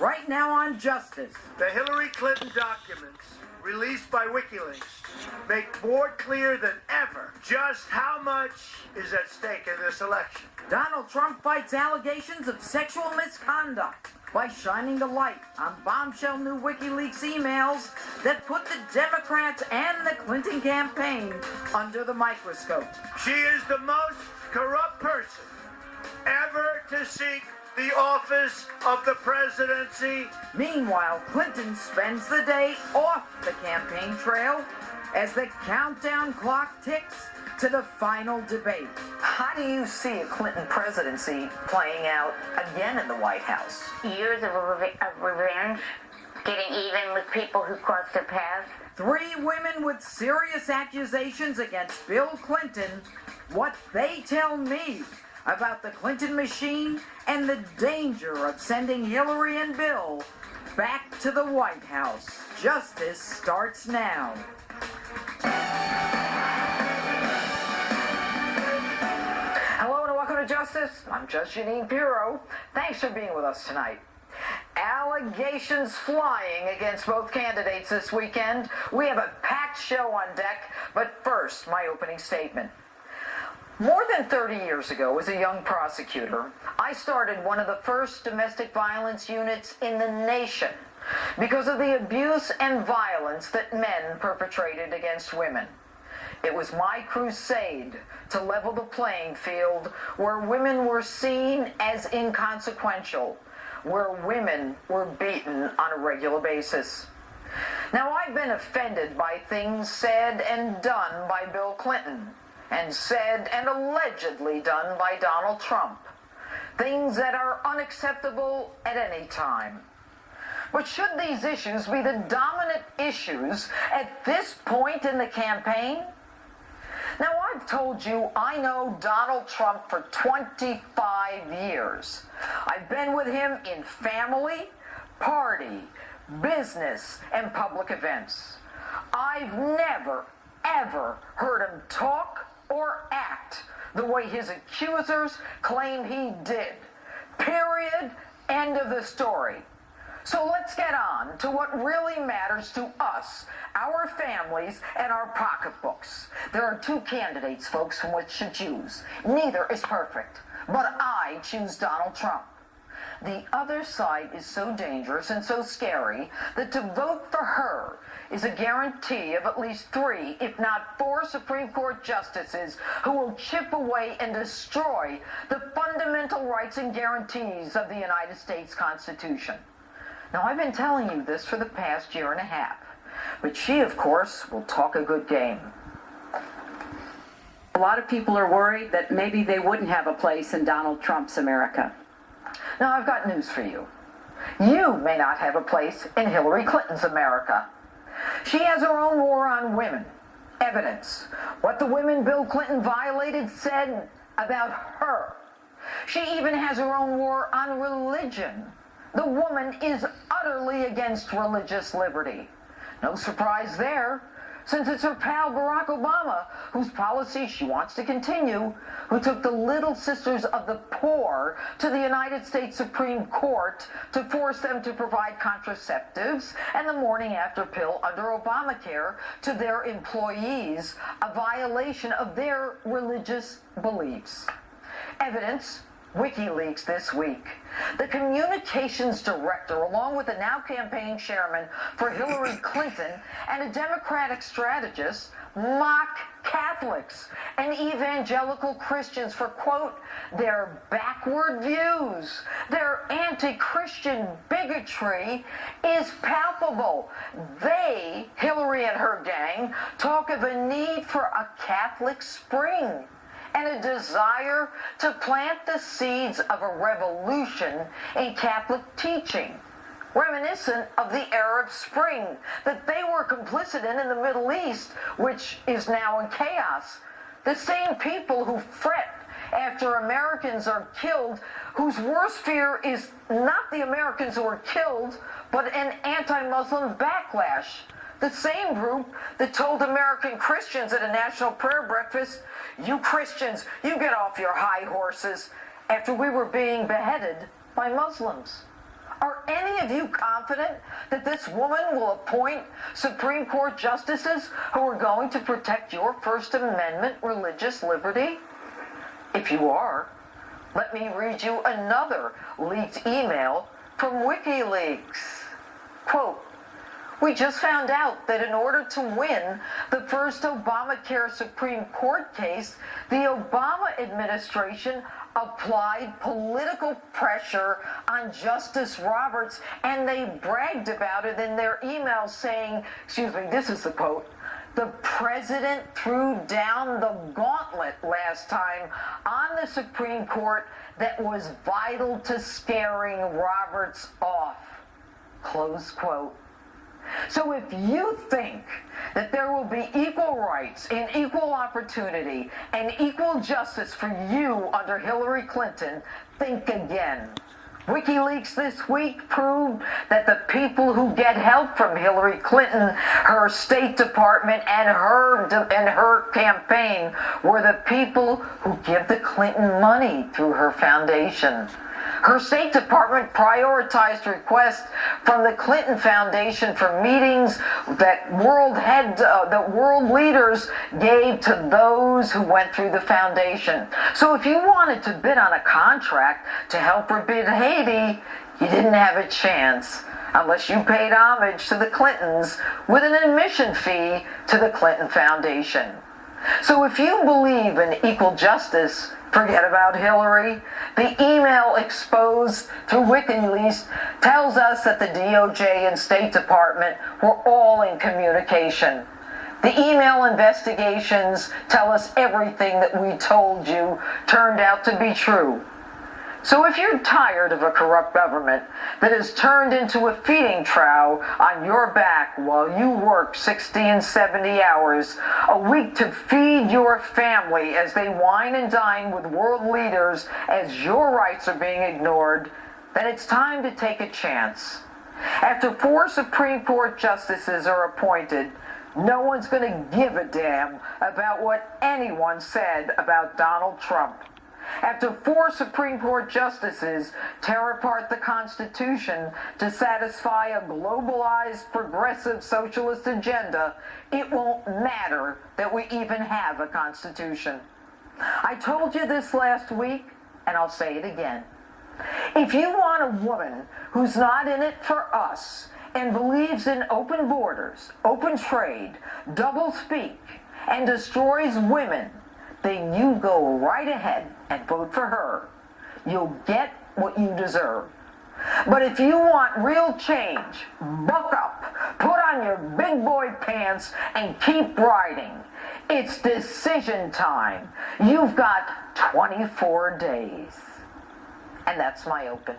right now on Justice. The Hillary Clinton documents released by WikiLeaks make more clear than ever just how much is at stake in this election. Donald Trump fights allegations of sexual misconduct by shining the light on bombshell new WikiLeaks emails that put the Democrats and the Clinton campaign under the microscope. She is the most corrupt person ever to seek the office of the presidency. Meanwhile, Clinton spends the day off the campaign trail as the countdown clock ticks to the final debate. How do you see a Clinton presidency playing out again in the White House? Years of revenge, getting even with people who crossed their path. 3 women with serious accusations against Bill Clinton. What they tell me about the Clinton machine and the danger of sending Hillary and Bill back to the White House. Justice starts now. Hello and welcome to Justice. I'm Judge Jeanine Bureau. Thanks for being with us tonight. Allegations flying against both candidates this weekend. We have a packed show on deck, but first, my opening statement. More than 30 years ago, as a young prosecutor, I started one of the first domestic violence units in the nation because of the abuse and violence that men perpetrated against women. It was my crusade to level the playing field where women were seen as inconsequential, where women were beaten on a regular basis. Now, I've been offended by things said and done by Bill Clinton, and said and allegedly done by Donald Trump. Things that are unacceptable at any time. But should these issues be the dominant issues at this point in the campaign? Now, I've told you I know Donald Trump for 25 years. I've been with him in family, party, business, and public events. I've never, ever heard him talk or act the way his accusers claim he did. Period. End of the story. So let's get on to what really matters to us, our families, and our pocketbooks. There are 2 candidates, folks, from which to choose. Neither is perfect, but I choose Donald Trump. The other side is so dangerous and so scary that to vote for her is a guarantee of at least 3, if not 4, Supreme Court justices who will chip away and destroy the fundamental rights and guarantees of the United States Constitution. Now, I've been telling you this for the past year and a half, but she, of course, will talk a good game. A lot of people are worried that maybe they wouldn't have a place in Donald Trump's America. Now, I've got news for you. You may not have a place in Hillary Clinton's America. She has her own war on women. Evidence. What the women Bill Clinton violated said about her. She even has her own war on religion. The woman is utterly against religious liberty. No surprise there, since it's her pal Barack Obama, whose policy she wants to continue, who took the Little Sisters of the Poor to the United States Supreme Court to force them to provide contraceptives and the morning after pill under Obamacare to their employees, a violation of their religious beliefs. Evidence. WikiLeaks this week. The communications director, along with the now campaign chairman for Hillary Clinton and a Democratic strategist, mock Catholics and evangelical Christians for, quote, their backward views. Their anti-Christian bigotry is palpable. They, Hillary and her gang, talk of a need for a Catholic spring and a desire to plant the seeds of a revolution in Catholic teaching, reminiscent of the Arab Spring that they were complicit in the Middle East, which is now in chaos. The same people who fret after Americans are killed, whose worst fear is not the Americans who are killed, but an anti-Muslim backlash. The same group that told American Christians at a national prayer breakfast, you Christians, you get off your high horses, after we were being beheaded by Muslims. Are any of you confident that this woman will appoint Supreme Court justices who are going to protect your First Amendment religious liberty? If you are, let me read you another leaked email from WikiLeaks. Quote, "We just found out that in order to win the first Obamacare Supreme Court case, the Obama administration applied political pressure on Justice Roberts, and they bragged about it in their email saying," excuse me, this is the quote, "the president threw down the gauntlet last time on the Supreme Court that was vital to scaring Roberts off." Close quote. So if you think that there will be equal rights and equal opportunity and equal justice for you under Hillary Clinton, think again. WikiLeaks this week proved that the people who get help from Hillary Clinton, her State Department, and her campaign were the people who give the Clinton money through her foundation. Her State Department prioritized requests from the Clinton Foundation for meetings that world leaders gave to those who went through the foundation. So if you wanted to bid on a contract to help rebid Haiti, you didn't have a chance unless you paid homage to the Clintons with an admission fee to the Clinton Foundation. So if you believe in equal justice, forget about Hillary. The email exposed through WikiLeaks tells us that the DOJ and State Department were all in communication. The email investigations tell us everything that we told you turned out to be true. So if you're tired of a corrupt government that has turned into a feeding trough on your back while you work 60 and 70 hours a week to feed your family as they wine and dine with world leaders as your rights are being ignored, then it's time to take a chance. After 4 Supreme Court justices are appointed, no one's going to give a damn about what anyone said about Donald Trump. After 4 Supreme Court justices tear apart the Constitution to satisfy a globalized progressive socialist agenda, it won't matter that we even have a Constitution. I told you this last week, and I'll say it again. If you want a woman who's not in it for us and believes in open borders, open trade, double speak, and destroys women, then you go right ahead and vote for her. You'll get what you deserve. But if you want real change, buck up, put on your big boy pants, and keep riding. It's decision time. You've got 24 days. And that's my open.